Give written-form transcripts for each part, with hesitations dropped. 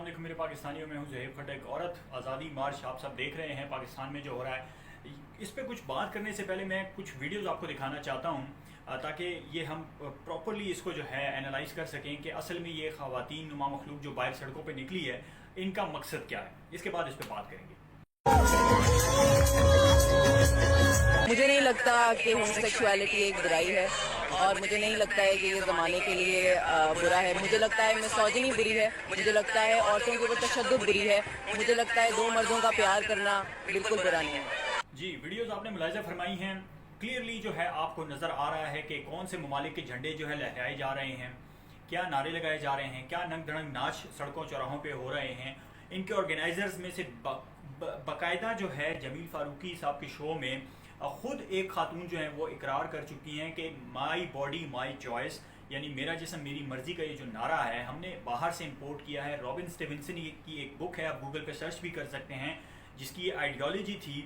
अस्सलाम मेरे पाकिस्तानियों में हूँ ज़ुहैब खट्टर। एक औरत आज़ादी मार्च आप सब देख रहे हैं पाकिस्तान में जो हो रहा है। इस पे कुछ बात करने से पहले मैं कुछ वीडियोस आपको दिखाना चाहता हूँ ताकि ये हम प्रॉपरली इसको जो है एनालाइज कर सकें कि असल में ये ख़वातीन नुमा मखलूक जो बाहर सड़कों पे निकली है इनका मकसद क्या है। इसके बाद इस पर बात करेंगे। मुझे नहीं लगता कि होमोसेक्सुअलिटी एक बुराई है और मुझे नहीं लगता है कि ये ज़माने के लिए बुरा है। मुझे लगता है मिसोजिनी बुरी है, मुझे लगता है औरतों के ऊपर तशद्दुद बुरी है, मुझे लगता है दो मर्दों का प्यार करना बिल्कुल बुरा नहीं है। जी, वीडियोस आपने मुलाहिज़ा फरमाई हैं। क्लियरली जो है आपको नज़र आ रहा है कि कौन से ममालिक के झंडे जो है लहराए जा रहे हैं, क्या नारे लगाए जा रहे हैं, क्या नंग धड़ंग नाच सड़कों चौराहों पे हो रहे हैं। इनके ऑर्गेनाइजर्स में से बाकायदा जो है जमील फारूकी साहब के शो में ख़ुद एक खातून जो है वो इकरार कर चुकी हैं कि माई बॉडी माई चॉइस, यानी मेरा जिस्म मेरी मर्ज़ी का ये जो नारा है हमने बाहर से इंपोर्ट किया है। रॉबिन स्टीवनसन की एक बुक है, आप गूगल पे सर्च भी कर सकते हैं, जिसकी ये आइडियोलॉजी थी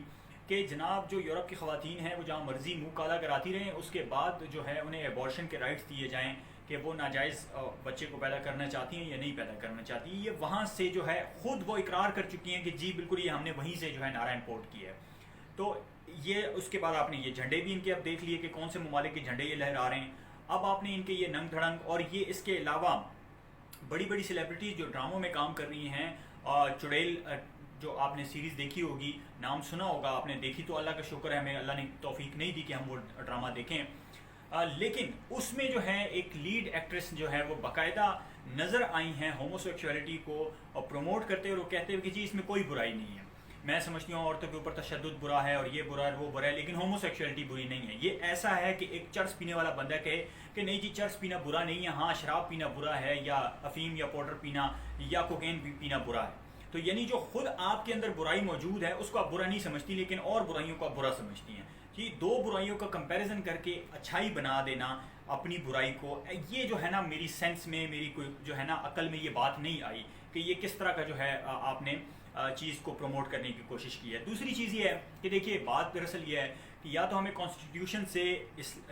कि जनाब जो यूरोप की ख़वातीन हैं वो जहाँ मर्ज़ी मुँह काला कराती रहें, उसके बाद जो है उन्हें एबॉर्शन के राइट्स दिए जाएँ कि वो नाजायज़ बच्चे को पैदा करना चाहती हैं या नहीं पैदा करना चाहती। ये वहाँ से जो है ख़ुद वो इकरार कर चुकी हैं कि जी बिल्कुल ये हमने वहीं से जो है नारा इंपोर्ट किया है। तो ये उसके बाद आपने ये झंडे भी इनके अब देख लिए कि कौन से ममालिक के झंडे ये लहरा रहे हैं। अब आपने इनके ये नंग धड़ंग और ये इसके अलावा बड़ी बड़ी सेलिब्रिटीज़ जो ड्रामों में काम कर रही हैं, चुड़ैल जो आपने सीरीज़ देखी होगी, नाम सुना होगा आपने, देखी तो अल्लाह का शुक्र है, हमें अल्लाह ने तौफीक नहीं दी कि हम वो ड्रामा देखें, लेकिन उसमें जो है एक लीड एक्ट्रेस जो है वो बाकायदा नज़र आई हैं होमोसेक्सुअलिटी को प्रमोट करते हुए, वो कहते हुए कि जी इसमें कोई बुराई नहीं है। मैं समझती हूँ औरतों के ऊपर तशद्दुद बुरा है और ये बुरा है वो बुरा है, लेकिन होमोसेक्सुअलिटी बुरी नहीं है। ये ऐसा है कि एक चर्स पीने वाला बंदा कहे कि नहीं जी चर्स पीना बुरा नहीं है, हाँ शराब पीना बुरा है, या अफीम या पाउडर पीना या कोकेन पीना बुरा है। तो यानी जो खुद आपके अंदर बुराई मौजूद है उसको आप बुरा नहीं समझती, लेकिन और बुराइयों को आप बुरा समझती हैं। कि दो बुराइयों का कंपैरिजन करके अच्छाई बना देना अपनी बुराई को, ये जो है ना मेरी सेंस में, मेरी कोई जो है ना अकल में ये बात नहीं आई कि ये किस तरह का जो है आपने चीज़ को प्रमोट करने की कोशिश की है। दूसरी चीज़ ये है कि देखिए बात दरअसल ये है कि या तो हमें कॉन्स्टिट्यूशन से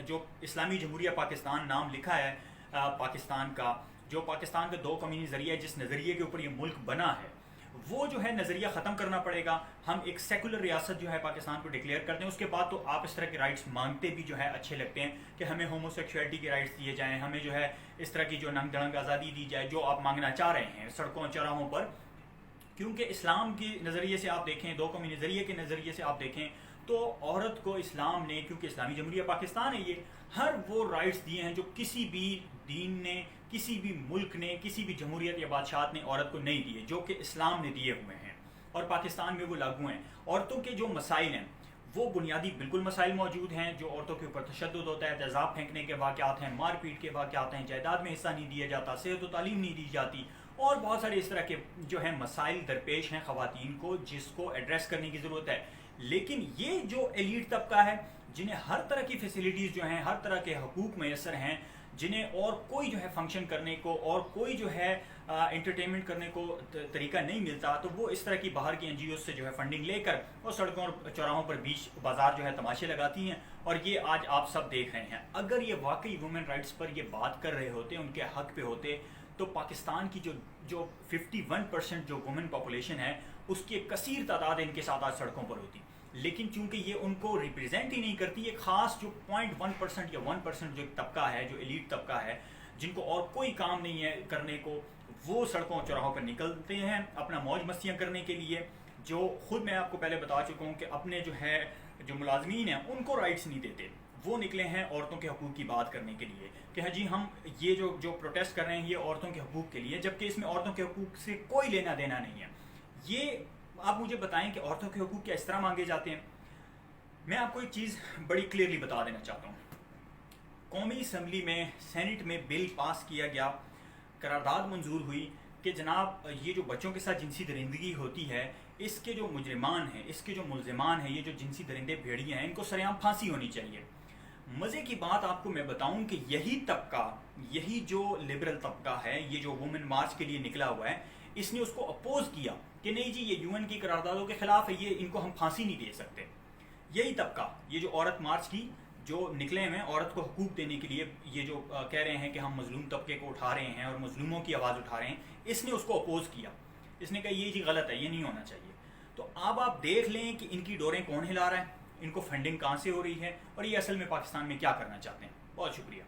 जो इस्लामी जमहूरिया पाकिस्तान नाम लिखा है पाकिस्तान का, जो पाकिस्तान का दो कौमी नज़रिया है, जिस नज़रिए के ऊपर ये मुल्क बना है, वो जो है नज़रिया ख़त्म करना पड़ेगा। हम एक सेकुलर रियासत जो है पाकिस्तान को डिक्लेयर करते हैं, उसके बाद तो आप इस तरह के राइट्स मांगते भी जो है अच्छे लगते हैं कि हमें होमोसेक्सुअलिटी के राइट्स दिए जाएं, हमें जो है इस तरह की जो नंग धड़ंग आज़ादी दी जाए जो आप मांगना चाह रहे हैं सड़कों चौराहों पर। क्योंकि इस्लाम के नज़रिए से आप देखें, दो कौमी नज़रिए के नज़रिए से आप देखें तो औरत को इस्लाम ने, क्योंकि इस्लामी जमहूरिया पाकिस्तान है ये, हर वो राइट्स दिए हैं जो किसी भी दीन ने, किसी भी मुल्क ने, किसी भी जमहूरियत या बादशाह ने औरत को नहीं दिए, जो कि इस्लाम ने दिए हुए हैं और पाकिस्तान में वो लागू हैं। औरतों के जो मसाइल हैं वो बुनियादी बिल्कुल मसाइल मौजूद हैं, जो औरतों के ऊपर तशद्दुद होता है, तेज़ाब फेंकने के वाक़यात हैं, मार पीट के वाक़यात हैं, जायदाद में हिस्सा नहीं दिया जाता, सेहत व तालीम नहीं दी जाती, और बहुत सारे इस तरह के जो है मसाइल दरपेश हैं ख़वातीन को, जिसको एड्रेस करने की ज़रूरत है। लेकिन ये जो एलीट तबका है जिन्हें हर तरह की फैसिलिटीज़ जो हैं, हर तरह के हकूक़ मैसर हैं, जिन्हें और कोई जो है फंक्शन करने को और कोई जो है एंटरटेनमेंट करने को तरीका नहीं मिलता, तो वो इस तरह की बाहर की एनजीओ से जो है फंडिंग लेकर और सड़कों और चौराहों पर बीच बाजार जो है तमाशे लगाती हैं, और ये आज आप सब देख रहे हैं। अगर ये वाकई वुमेन राइट्स पर ये बात कर रहे होते, उनके हक पे होते, तो पाकिस्तान की जो 51% जो वुमेन पॉपुलेशन है उसकी एक कसीर तादाद इनके साथ आज सड़कों पर होती। लेकिन चूंकि ये उनको रिप्रेजेंट ही नहीं करती, ये खास जो 0.1% या 1% जो तबका है, जो एलीट तबका है, जिनको और कोई काम नहीं है करने को, वो सड़कों चौराहों पर निकलते हैं अपना मौज मस्तियाँ करने के लिए, जो खुद मैं आपको पहले बता चुका हूँ कि अपने जो है जो मुलाजमीन हैं उनको राइट्स नहीं देते। वो निकले हैं औरतों के हकूक़ की बात करने के लिए कि हाँ जी हम ये जो प्रोटेस्ट कर रहे हैं ये औरतों के हकूक़ के लिए, जबकि इसमें औरतों के हकूक़ से कोई लेना देना नहीं है। ये आप मुझे बताएं कि औरतों के हकूक़ क्या इस तरह मांगे जाते हैं। मैं आपको एक चीज़ बड़ी क्लियरली बता देना चाहता हूँ। कौमी असम्बली में, सेनेट में बिल पास किया गया, करारदाद मंजूर हुई कि जनाब ये जो बच्चों के साथ जिनसी दरिंदगी होती है, इसके जो मुजरिमान हैं, इसके जो मुलजिमान हैं, ये जो जिनसी दरिंदे भेड़िए हैं, इनको सरेआम फांसी होनी चाहिए। मज़े की बात आपको मैं बताऊं कि यही तबका, यही जो लिबरल तबका है, ये जो वुमेन मार्च के लिए निकला हुआ है, इसने उसको अपोज किया कि नहीं जी ये यूएन की करारदादों के खिलाफ है, ये इनको हम फांसी नहीं दे सकते। यही तबका, ये जो औरत मार्च की जो निकले हैं औरत को हकूक़ देने के लिए, ये जो कह रहे हैं कि हम मजलूम तबके को उठा रहे हैं और मजलूमों की आवाज़ उठा रहे हैं, इसने उसको अपोज किया। اس نے کہا یہ جی غلط ہے، یہ نہیں ہونا چاہیے۔ تو اب آپ دیکھ لیں کہ ان کی ڈوریں کون ہلا رہا ہے، ان کو فنڈنگ کہاں سے ہو رہی ہے، اور یہ اصل میں پاکستان میں کیا کرنا چاہتے ہیں۔ بہت شکریہ۔